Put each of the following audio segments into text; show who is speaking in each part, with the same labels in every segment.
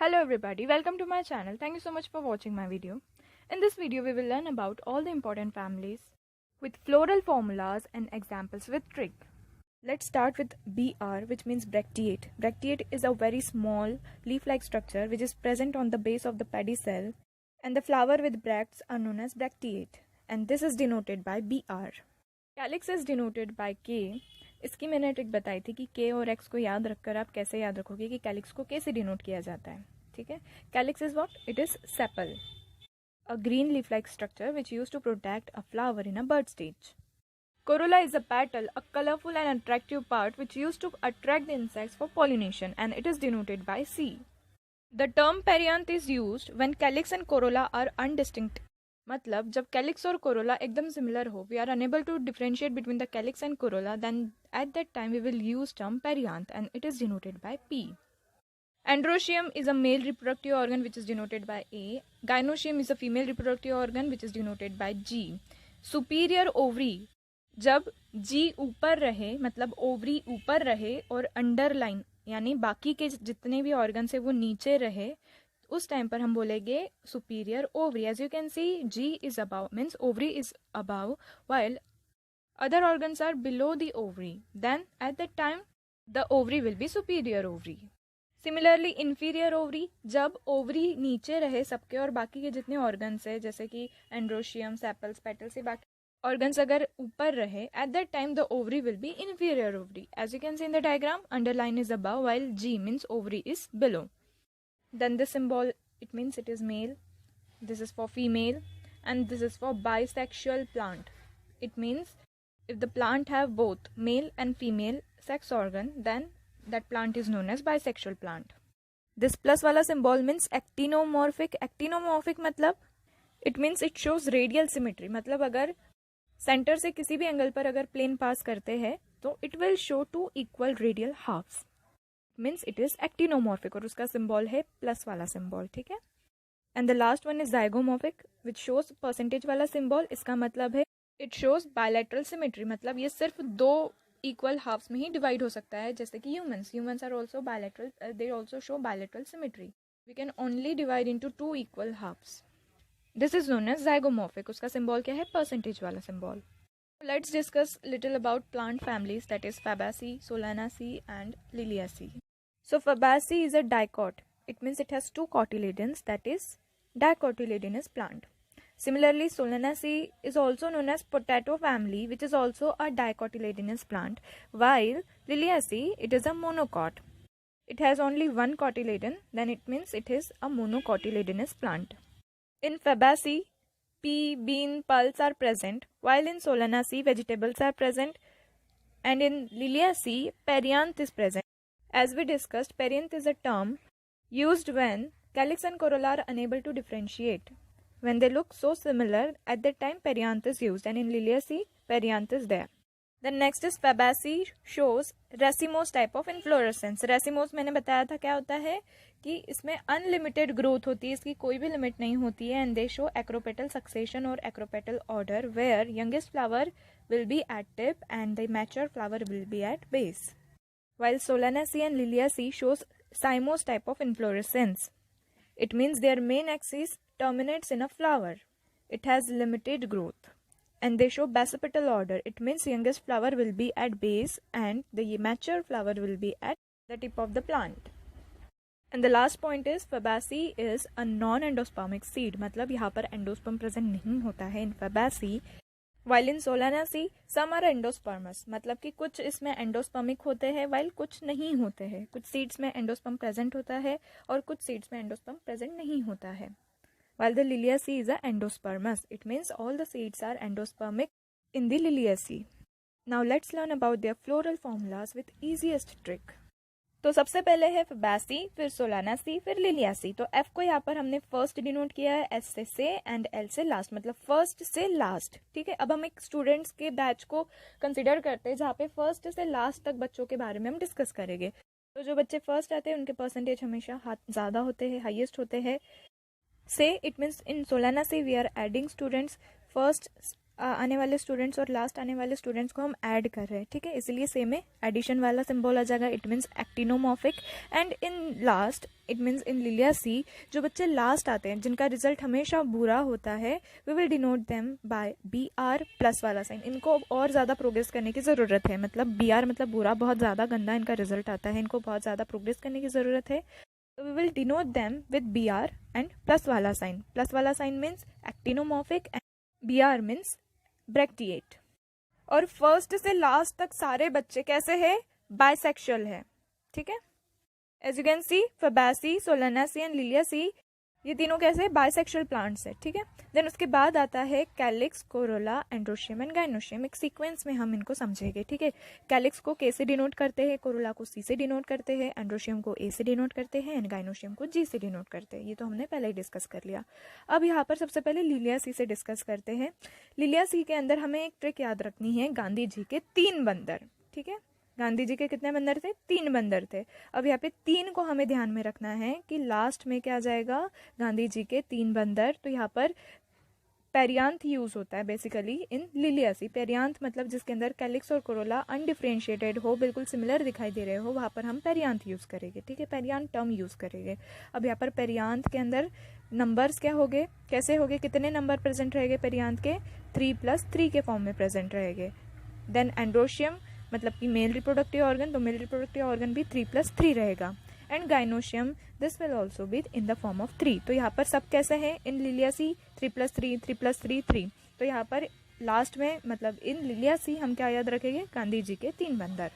Speaker 1: Hello everybody, welcome to my channel. Thank you so much for watching my video. In this video we will learn about all the important families with floral formulas and examples with trig. Let's start with BR, which means bracteate. Bracteate is a very small leaf-like structure which is present on the base of the pedicel, and the flower with bracts are known as bracteate, and this is denoted by BR. Calyx is denoted by K. इसकी मैंने trick बताई थी कि के और x को याद रखकर आप कैसे याद रखोगे कि कैलिक्स को कैसे डिनोट किया जाता है. ठीक है. Calyx is what? It is sepal, a green leaf like structure which use to protect a flower in a bird stage. Corolla is a petal, a colorful and attractive part which used to attract the insects for pollination, and it is denoted by C. The term perianth is used when calyx and corolla are undistinct. मतलब जब calyx और Corolla एकदम similar हो, we are unable to differentiate between the calyx and corolla, then at that time we will use term perianth and it is denoted by P. Androecium is a male reproductive organ which is denoted by A. Gynoecium is a female reproductive organ which is denoted by G. Superior ovary, जब G ऊपर रहे मतलब ovary ऊपर रहे और underline यानी बाकी के जितने भी ऑर्गन है वो नीचे रहे, उस टाइम पर हम बोलेंगे superior ovary. As you can see G is above means ovary is above while other organs are below the ovary, then at that time the ovary will be superior ovary. Similarly inferior ovary, जब ovary नीचे रहे सबके और बाकी के जितने organs है जैसे कि एंड्रोशियम, सेपल्स, पेटल्स, से बाकी ऑर्गन्स अगर ऊपर रहे, at that time the ovary will be inferior ovary. As you can see in the diagram, underline is above while G means ovary is below. Then this symbol, it means it is male, this is for female, and this is for bisexual plant. It means if the plant have both male and female sex organ, then that plant is known as bisexual plant. This plus wala symbol means actinomorphic. Actinomorphic मतलब it means it shows radial symmetry. मतलब अगर centre से किसी भी angle पर अगर plane पास करते हैं तो it will show two equal radial halves. Means it is actinomorphic और उसका सिंबल है प्लस वाला सिंबल. ठीक है. And the last one is zygomorphic which shows percentage वाला सिंबल. इसका मतलब है इट शोज बायलैटरल सिमेट्री, मतलब ये सिर्फ दो इक्वल हाफ्स में ही डिवाइड हो सकता है, जैसे कि humans are also bilateral, they also show bilateral symmetry. We can only divide into two equal halves. This is known as zygomorphic. उसका सिंबल क्या है? परसेंटेज वाला symbol. Let's discuss little about plant families, that is Fabaceae, Solanaceae and Liliaceae. So Fabaceae is a dicot. It means it has two cotyledons, that is dicotyledonous plant. Similarly, Solanaceae is also known as potato family, which is also a dicotyledonous plant, while Liliaceae, it is a monocot. It has only one cotyledon, then it means it is a monocotyledonous plant. In Fabaceae, pea, bean, pulse are present, while in Solanaceae, vegetables are present, and in Liliaceae, perianth is present. As we discussed, perianth is a term used when calyx and corolla are unable to differentiate. When they look so similar, at that time perianth is used, and in Liliaceae, perianth is there. Then next is Fabaceae shows racemose type of inflorescence. Racemose मैंने बताया था क्या होता है कि इसमें unlimited growth होती है, इसकी कोई भी लिमिट नहीं होती है, and they show acropetal succession और acropetal order where youngest flower will be at tip and the mature flower will be at base. While Solanaceae and Liliaceae shows cymose type of inflorescence. It means their main axis terminates in a flower. It has limited growth. And they show basipetal order. It means youngest flower will be at base and the mature flower will be at the tip of the plant. And the last point is Fabaceae is a non-endospermic seed. मतलब यहाँ पर endosperm present नहीं होता है in Fabaceae. While in Solanaceae, some are endospermous, मतलब कि कुछ इसमें एंडोस्पर्मिक होते हैं while कुछ नहीं होते हैं. कुछ सीड्स में एंडोस्पर्म प्रेजेंट होता है और कुछ सीड्स में एंडोस्पर्म प्रेजेंट नहीं होता है. While the Liliaceae is a endospermous, it means all the seeds are endospermic in the Liliaceae. Now let's learn about their floral formulas with easiest trick. तो सबसे पहले है Fabaceae, फिर Solanaceae, फिर Liliaceae. तो F को यहाँ पर हमने फर्स्ट डिनोट किया है S से एंड L से लास्ट, मतलब फर्स्ट से लास्ट. ठीक है. अब हम एक स्टूडेंट्स के बैच को कंसिडर करते हैं जहाँ पे फर्स्ट से लास्ट तक बच्चों के बारे में हम डिस्कस करेंगे. तो जो बच्चे फर्स्ट आते हैं उनके परसेंटेज हमेशा ज़्यादा होते हैं, हाईएस्ट होते हैं. Say it means in Solanaceae we are adding students first आने वाले स्टूडेंट्स और लास्ट आने वाले स्टूडेंट्स को हम ऐड कर रहे हैं, ठीक है, इसलिए सेम है, एडिशन वाला सिंबल आ जाएगा, it means actinomorphic. And in last it means in Liliaceae जो बच्चे लास्ट आते हैं जिनका रिजल्ट हमेशा बुरा होता है, we will denote them by BR plus वाला साइन। इनको और ज़्यादा प्रोग्रेस करने की ज़रूरत है, मतलब BR मतलब बुरा, बहुत ज़्यादा गंदा इनका रिजल्ट आता है, इनको बहुत ज़्यादा प्रोग्रेस करने की ज़रूरत है। So we will denote them with BR and plus वाला sign. Plus वाला sign means actinomorphic and BR means bracteate. और फर्स्ट से लास्ट तक सारे बच्चे कैसे हैं? बाइसेक्सुअल है, ठीक है। As you can see Fabaceae, Solanaceae and Liliaceae ये तीनों कैसे बाइसेक्सुअल प्लांट्स है, ठीक है। देन उसके बाद आता है calyx, Corolla, androecium and gynoecium. एक सीक्वेंस में हम इनको समझेंगे, ठीक है। कैलिक्स को K से डिनोट करते हैं, कोरोला को C से डिनोट करते हैं, एंड्रोशियम को A से डिनोट करते हैं एंड गाइनोशियम को G से डिनोट करते हैं। ये तो हमने पहले ही डिस्कस कर लिया। अब यहाँ पर सबसे पहले लिलियासी से डिस्कस करते हैं। लिलियासी के अंदर हमें एक ट्रिक याद रखनी है, गांधी जी के 3 बंदर, ठीक है। गांधी जी के कितने बंदर थे? 3 बंदर थे। अब यहाँ पे 3 को हमें ध्यान में रखना है कि लास्ट में क्या आ जाएगा, गांधी जी के 3 बंदर। तो यहाँ पर पेरियांथ यूज होता है बेसिकली इन लिलियासी। पेरियांथ मतलब जिसके अंदर कैलिक्स और कोरोला अनडिफरेंशिएटेड हो, बिल्कुल सिमिलर दिखाई दे रहे हो, वहाँ पर हम पेरियांथ यूज करेंगे, ठीक है, पेरियांथ टर्म यूज करेंगे। अब यहाँ पर पेरियांथ के अंदर नंबर्स क्या होंगे, कैसे होंगे, कितने नंबर प्रेजेंट रहेंगे पेरियांथ के? 3+3 के फॉर्म में प्रेजेंट रहेंगे। देन एंड्रोशियम मतलब कि मेल रिप्रोडक्टिव ऑर्गन, तो मेल रिप्रोडक्टिव ऑर्गन भी 3+3 रहेगा। And gynoecium this will also be in the form of 3। तो यहाँ पर सब कैसे हैं इन लिलियासी? 3+3 3+3 3। तो यहाँ पर लास्ट में मतलब इन लिलियासी हम क्या याद रखेंगे? गांधी जी के 3 बंदर।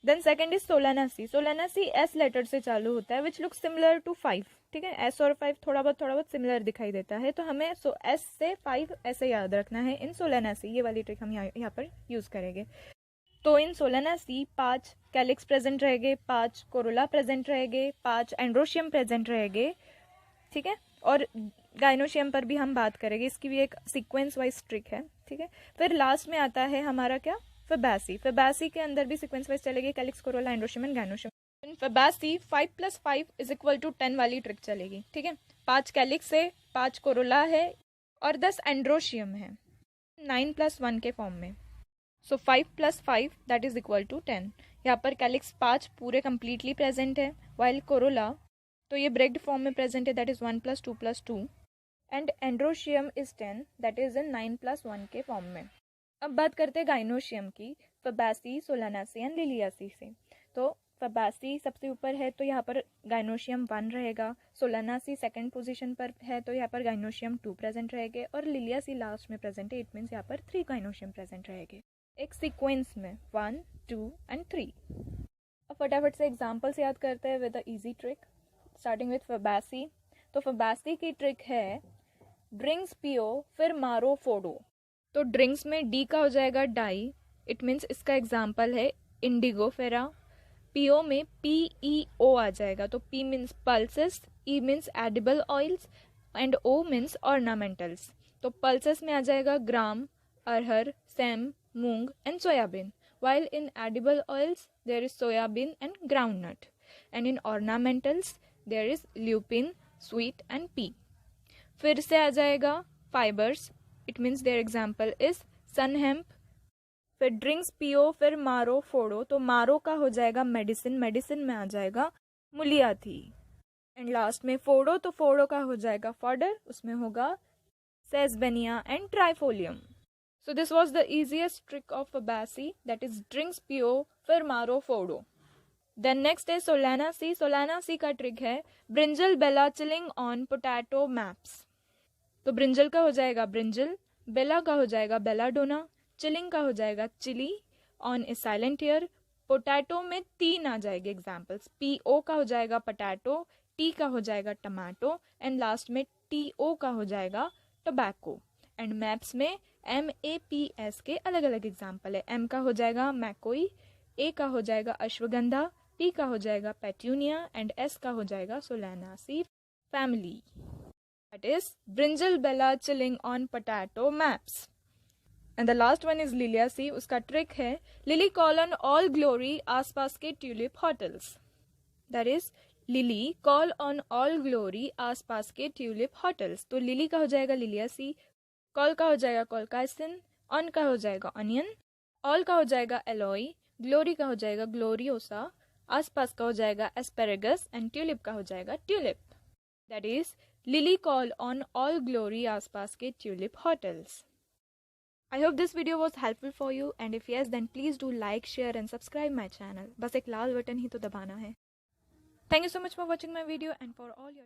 Speaker 1: Then second is Solanaceae. Solanaceae S letter से चालू होता है, विच लुक सिमिलर टू 5, ठीक है। एस और 5 थोड़ा बहुत सिमिलर दिखाई देता है, तो हमें एस से 5 ऐसे याद रखना है इन सोलानासी। ये वाली ट्रिक हम यहाँ पर यूज करेंगे। तो इन सोलानासी 5 कैलिक्स प्रेजेंट रहेंगे, 5 कोरोला प्रेजेंट रहेंगे, 5 एंड्रोशियम प्रेजेंट रहेंगे, ठीक है। और गाइनोशियम पर भी हम बात करेंगे, इसकी भी एक सीक्वेंस वाइज ट्रिक है, ठीक है। फिर लास्ट में आता है हमारा क्या? Fabaceae। Fabaceae के अंदर भी सीक्वेंस वाइज चलेगी, calyx, Corolla, androecium and gynoecium. In Fabaceae 5+5 = 10 वाली ट्रिक चलेगी, ठीक है। 5 कैलिक्स है, 5 कोरोला है और 10 एंड्रोशियम है 9+1 के फॉर्म में। सो 5+5 दैट इज इक्वल टू 10। यहाँ पर कैलिक्स 5 पूरे कंप्लीटली प्रेजेंट है, वाइल कोरोला तो ये ब्रेक्ड फॉर्म में प्रेजेंट है, that is 1+2+2 and androecium is 10 that is in 9+1 के फॉर्म में। अब बात करते हैं गाइनोशियम की, Fabaceae, Solanaceae एंड Liliaceae से। तो Fabaceae सबसे ऊपर है तो यहाँ पर गाइनोशियम 1 रहेगा, Solanaceae सेकंड पोजीशन पर है तो यहाँ पर गाइनोशियम 2 प्रेजेंट रहेंगे और Liliaceae लास्ट में प्रेजेंट है, इट मीन्स यहाँ पर 3 गाइनोशियम प्रेजेंट रहेंगे एक सीक्वेंस में 1 2 एंड 3। अब फटाफट से एग्जाम्पल्स याद करते हैं with a easy trick, starting with Fabaceae। तो Fabaceae की ट्रिक है ड्रिंक्स पियो फिर मारो फोड़ो। तो ड्रिंक्स में डी का हो जाएगा डाई, इट मीन्स इसका एग्जाम्पल है इंडिगोफेरा। पीओ में PEO आ जाएगा, तो P means pulses, E means edible oils and O means ornamentals. तो पल्सेस में आ जाएगा ग्राम, अरहर, सेम, मूंग and soybean, while in edible oils there is soybean and groundnut, and in ornamentals there is lupin, sweet and pea. फिर से आ जाएगा fibres, it means their example is sun hemp. फिर ड्रिंक्स पियो फिर मारो फोड़ो, तो मारो का हो जाएगा मेडिसिन, मेडिसिन में आ जाएगा मुलियाथी। एंड लास्ट में फोड़ो, तो फोड़ो का हो जाएगा फॉडर, उसमें होगा sesbania and trifolium. So this was the easiest trick of Fabaceae, that is drinks पियो फिर मारो फोड़ो। देन नेक्स्ट है Solanaceae। Solanaceae का ट्रिक है brinjal Bella chilling on potato maps. तो ब्रिंजल का हो जाएगा ब्रिंजल, बेला का हो जाएगा बेलाडोना, चिलिंग का हो जाएगा chilli, on a silent ear. Potato में 3 आ जाएंगे एग्जाम्पल्स, PO का हो जाएगा पोटैटो, T का हो जाएगा टमाटो एंड लास्ट में TO का हो जाएगा टोबैको। एंड मैप्स में MAPS के अलग अलग एग्जाम्पल है, M का हो जाएगा मैकोई, A का हो जाएगा अश्वगंधा, P का हो जाएगा पेट्यूनिया एंड S का हो जाएगा Solanaceae family. That is brinjal bella chilling on potato maps. And the last one is Liliaceae। उसका ट्रिक है lily call on all glory आसपास के tulip hotels. That is lily call on all glory आसपास के tulip hotels. तो lily का हो जाएगा Liliaceae, कॉल का हो जाएगा कॉलकासिन, ऑन का हो जाएगा ऑनियन, ऑल का हो जाएगा एलोई, ग्लोरी का हो जाएगा ग्लोरियोसा, आसपास का हो जाएगा एस्पेरेगस एंड ट्यूलिप का हो जाएगा tulip. That is lily call on all glory आसपास के tulip hotels. I hope this video was helpful for you, and if yes then please do like, share and subscribe my channel. बस एक लाल button ही तो दबाना है. Thank you so much for watching my video and for all your